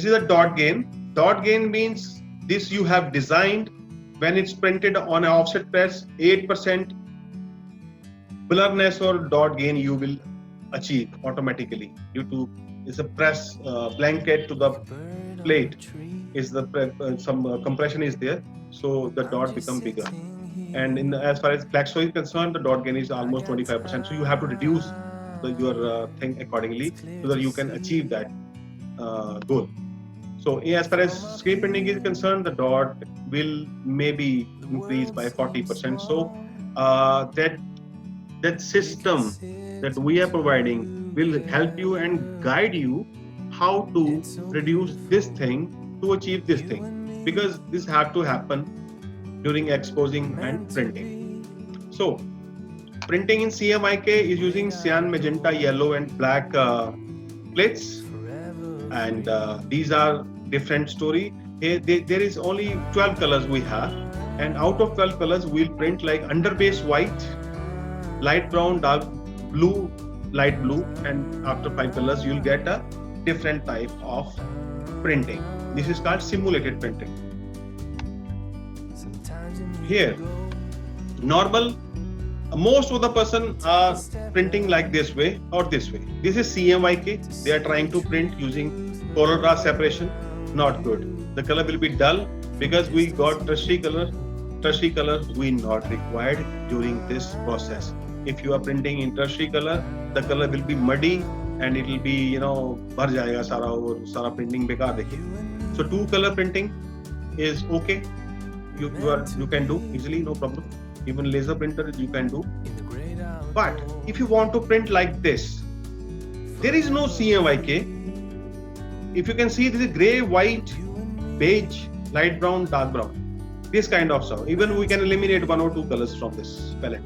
This is a dot gain. Dot gain means this you have designed. When it's printed on an offset press, 8% blurriness or dot gain you will achieve automatically due to is a press blanket to the plate is the some compression is there, so the dot become bigger. And as far as Glaxo is concerned, the dot gain is almost 25%. So you have to reduce your thing accordingly so that you can achieve that goal. So as far as screen printing is concerned, the dot will maybe increase by 40%. So that system that we are providing will help you and guide you how to reduce this thing to achieve this thing, because this have to happen during exposing and printing. So printing in CMYK is using cyan, magenta, yellow and black plates, and these are different story. There is only 12 colors we have, and out of 12 colors we'll print like underbase white, light brown, dark blue, light blue, and after 5 colors you'll get a different type of printing. This is called simulated printing. Here, normal, most of the person are printing like this way or this way. This is CMYK. They are trying to print using CorelDRAW separation. Not good. The color will be dull because we got tertiary color. Tertiary color we not required during this process. If you are printing in tertiary color, the color will be muddy and it will be, भर जाएगा सारा और सारा printing बेकार देखिए. So 2 color printing is okay. You can do easily, no problem. Even laser printer you can do. But if you want to print like this, there is no CMYK. If you can see, this is gray, white, beige, light brown, dark brown. This kind of stuff. Even we can eliminate 1 or 2 colors from this palette.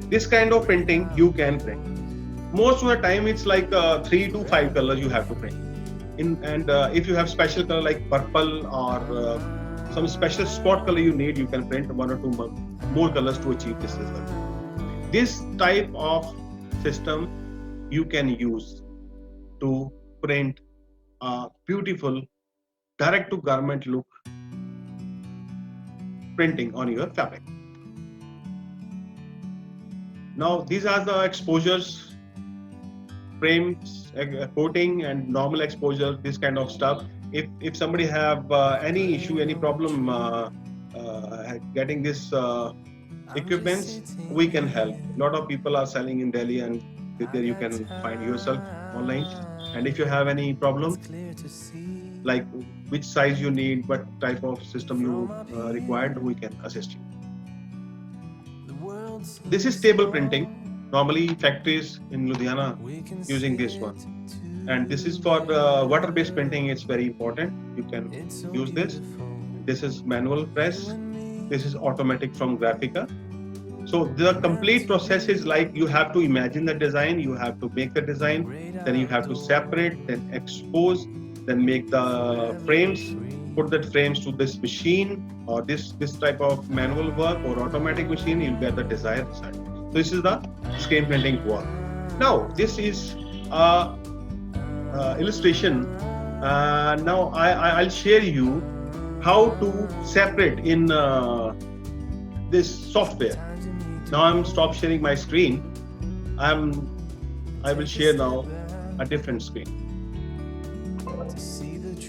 This kind of printing you can print. Most of the time it's like 3 to 5 colors you have to print. If you have special color like purple or some special spot color you need, you can print 1 or 2 more colors to achieve this result. This type of system you can use to print a beautiful direct to garment look printing on your fabric. Now these are the exposures, frames, coating and normal exposure, this kind of stuff. If somebody have any issue, any problem getting this equipments, we can help. A lot of people are selling in Delhi, and there you can find yourself online. And if you have any problem, like which size you need, what type of system you required, we can assist you. This is table printing. Normally factories in Ludhiana using this one. And this is for water-based printing. It's very important. You can use this. This is manual press. This is automatic from Graphica. So the complete process is like you have to imagine the design, you have to make the design, then you have to separate, then expose, then make the frames, put the frames to this machine or this type of manual work or automatic machine, you'll get the desired result. So this is the screen printing work. Now this is illustration. Now I'll share you how to separate in this software. Now I'm stop sharing my screen. I will share now a different screen.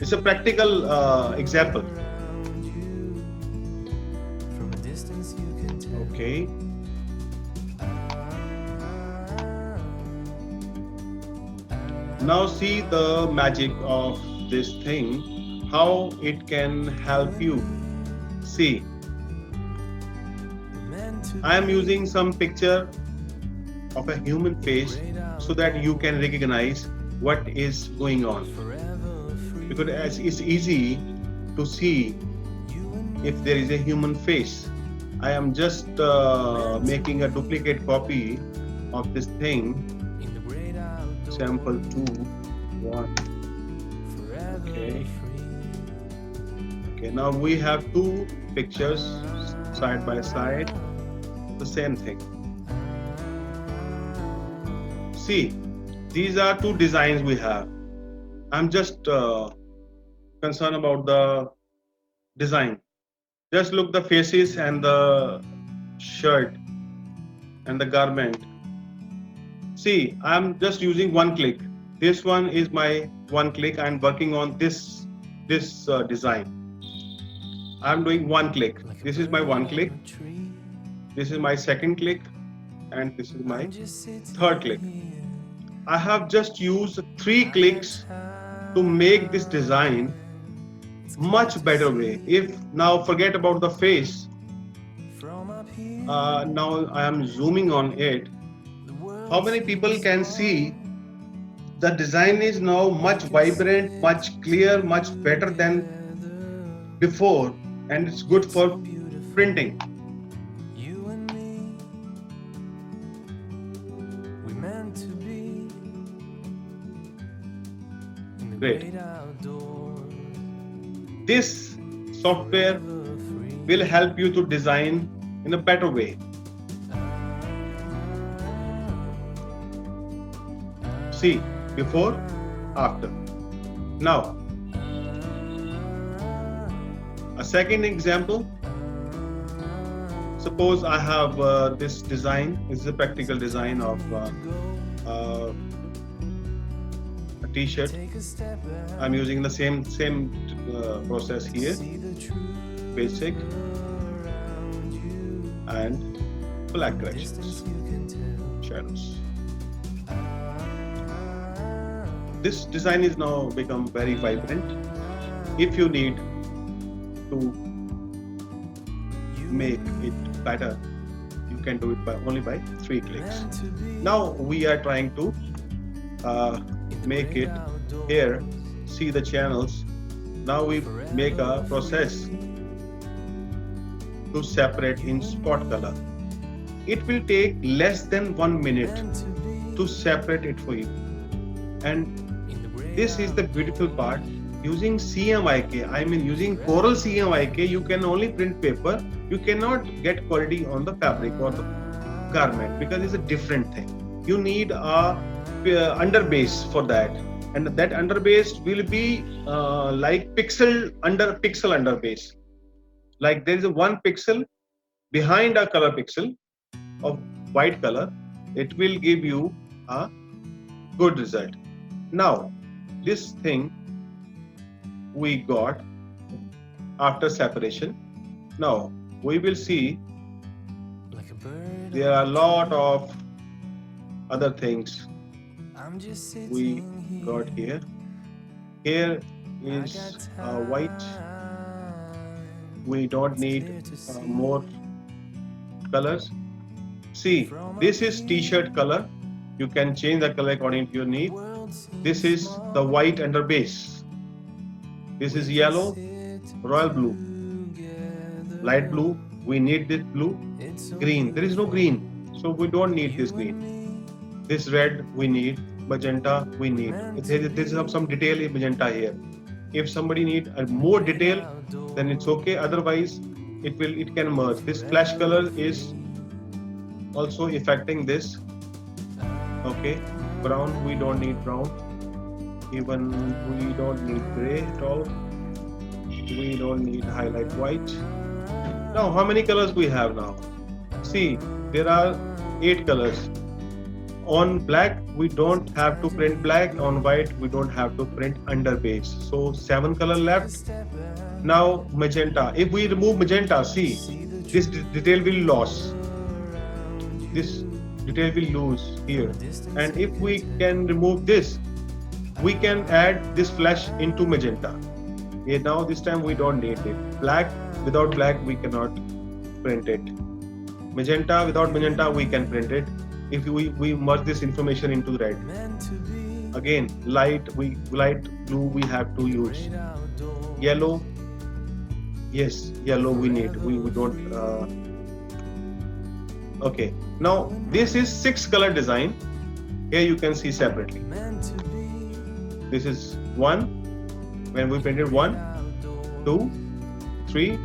It's a practical example. Okay. Now see the magic of this thing, how it can help you. See, I am using some picture of a human face so that you can recognize what is going on. Because it's easy to see if there is a human face. I am just making a duplicate copy of this thing. Sample 2, 1. Okay, now we have 2 pictures side by side, the same thing. See, these are 2 designs we have. I'm just concern about the design. Just look the faces and the shirt and the garment. See, I'm just using one click. This one is my one click. I'm working on this design. I'm doing one click. This is my one click. This is my second click, and this is my third click. I have just used 3 clicks to make this design much better way. If now forget about the face, now I am zooming on it. How many people can see the design is now much vibrant, much clear, much better than before, and it's good for printing. Great. This software will help you to design in a better way. See, before, after. Now, a second example. Suppose I have this design. This is a practical design of a t-shirt. I'm using the same process here. Basic and black corrections, shadows. This design is now become very vibrant. If you need to make it better, you can do it only by 3 clicks. Now we are trying to make it here. See the channels. Now we make a process to separate in spot color. It will take less than 1 minute to separate it for you. And this is the beautiful part. Using CMYK, I mean using Coral CMYK, you can only print paper. You cannot get quality on the fabric or the garment because it's a different thing. You need a underbase for that, and that underbase will be like pixel underbase. Like there is a 1 pixel behind a color pixel of white color. It will give you a good result. Now, this thing we got after separation. Now we will see there are a lot of other things we got here. Here is white. We don't need more colors. See, this is t-shirt color. You can change the color according to your need. This is the white under base. This is yellow, royal blue, light blue. We need this blue. Green, there is no green, so we don't need this green. This red we need. Magenta we need. There is some detail in magenta here. If somebody need more detail, then it's okay. Otherwise, it can merge. This flash color is also affecting this. Okay, brown, we don't need brown. Even we don't need gray at all. We don't need highlight white. Now, how many colors we have now? See, there are 8 colors. On black, we don't have to print black. On white, we don't have to print underbase. So 7 color left. Now magenta. If we remove magenta, see, this detail will lose. This detail will lose here. And if we can remove this, we can add this flash into magenta. Yeah, now this time we don't need it. Black, without black we cannot print it. Magenta, without magenta we can print it. If we merge this information into red. Again, light blue we have to use. Yellow, yes, yellow we need. We don't. Okay, now this is 6 color design. Here you can see separately. This is 1. When we printed 1, 2, 3,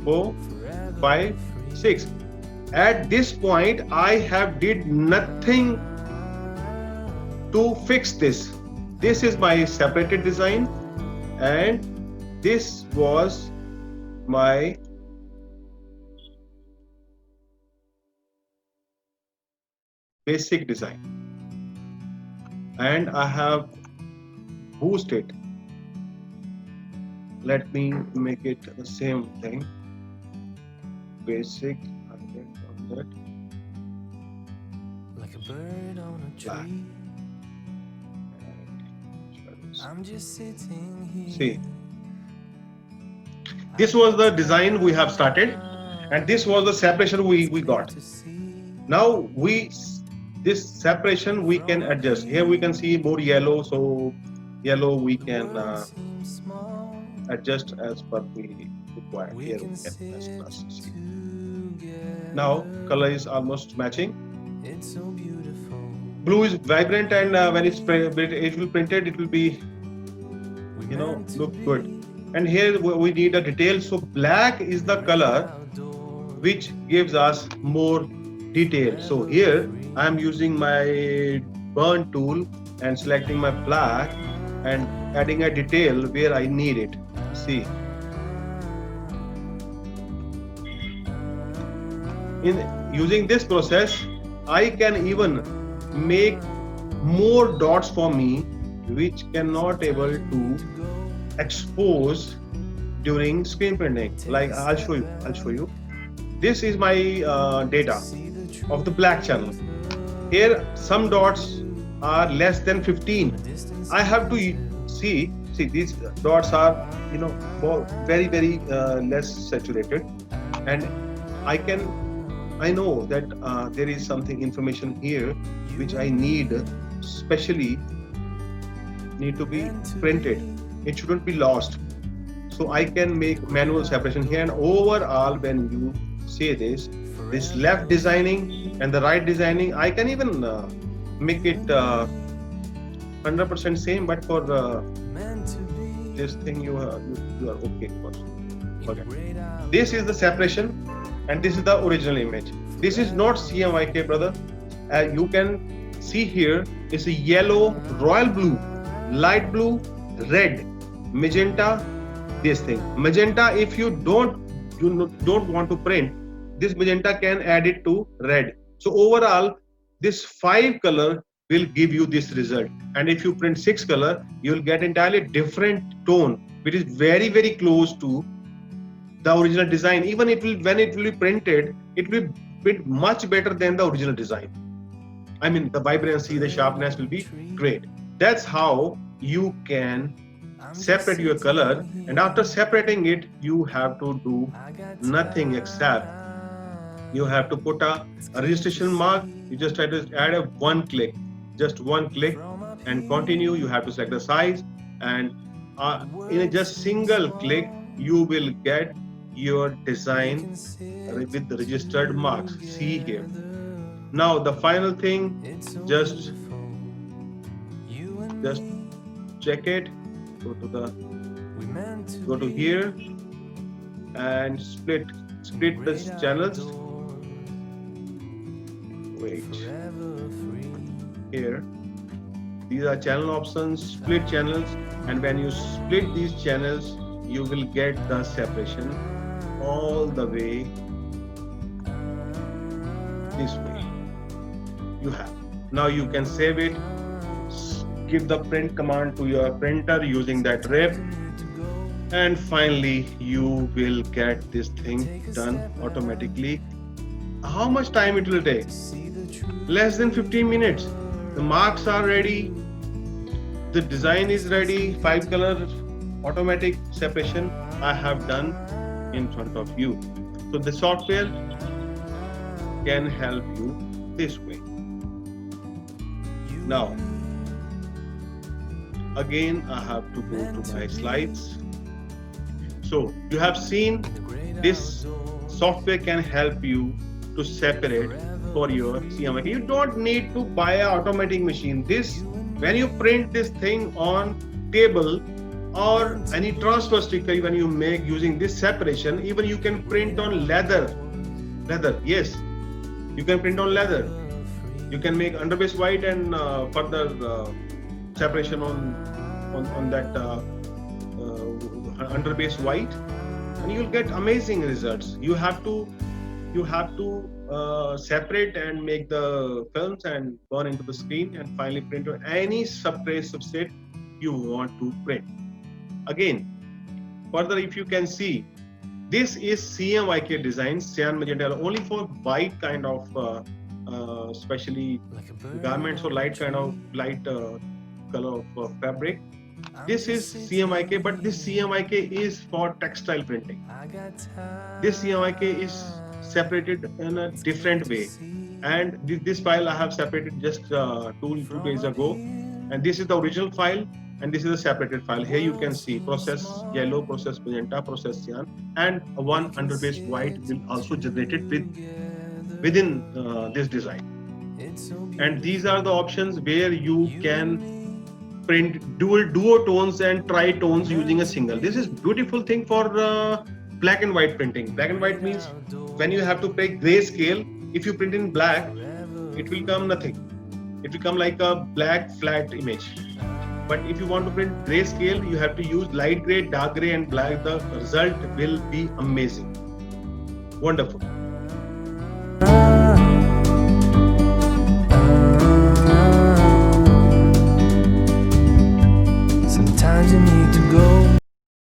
4, 5, 6. At this point, I have did nothing to fix this. This is my separated design, and this was my basic design, and I have boosted. Let me make it the same thing. Basic, on that. Like a bird on a tree. I'm just sitting here. See, this was the design we have started, and this was the separation we got. Now this separation we can adjust. Here we can see more yellow, so yellow we can adjust as per we require. Here we can adjust. Now color is almost matching. It's so beautiful. Blue is vibrant, and when it will printed, it will be, look good. And here we need a detail. So black is the color which gives us more detail. So here I am using my burn tool and selecting my black and adding a detail where I need it. See, in using this process, I can even make more dots for me which cannot able to expose during screen printing. Like I'll show you. This is my data of the black channel. Here some dots are less than 15. I have to see these dots are very less saturated, and I know that there is something information here which I need specially need to be printed. It shouldn't be lost. So I can make manual separation here, and overall when you say this left designing and the right designing, I can even make it 100% same, but for this thing you are okay. This is the separation, and this is the original image. This is not CMYK, brother. You can see here is a yellow, royal blue, light blue, red, magenta. This thing magenta, if you don't want to print this magenta, can add it to red. So overall this 5 color will give you this result, and if you print 6 color, you will get entirely different tone, which is very close to the original design. Even when it will be printed, it will print much better than the original design. I mean, the vibrancy, the sharpness will be great. That's how you can separate your color, and after separating it, you have to do nothing except you have to put a registration mark. You just try to add just one click and continue. You have to select the size, and in a just single click you will get your design with the registered marks. See here. Now the final thing, just check it. Go to here and split the channels. Wait, here these are channel options, split channels, and when you split these channels, you will get the separation all the way this way. You have. Now you can save it. Give the print command to your printer using that rip, and finally you will get this thing done automatically. How much time it will take? Less than 15 minutes. The marks are ready, the design is ready, 5 color automatic separation I have done in front of you. So the software can help you this way. Now again I have to go to my slides. So you have seen this software can help you to separate for your CMYK. You don't need to buy an automatic machine. This, when you print this thing on table or any transfer sticker, when you make using this separation, even you can print on leather. Yes, you can print on leather. You can make underbase white and further separation on that underbase white, and you'll get amazing results. You have to separate and make the films and burn into the screen and finally print on any subtrace substrate you want to print. Again, further, if you can see, this is CMYK design, cyan magenta, only for white kind of especially garments or light color of fabric. This is CMYK, but this CMYK is for textile printing. This CMYK is separated in a different way, and this file I have separated just 2 days ago, and this is the original file, and this is a separated file. Here you can see process yellow, process magenta, process cyan, and one underbase white will also generated within this design. And these are the options where you can print duotones and tritones using a single. This is beautiful thing for black and white printing. Black and white means when you have to take grayscale, if you print in black, it will come nothing. It will come like a black flat image. But if you want to print grayscale, you have to use light gray, dark gray, and black. The result will be amazing. Wonderful.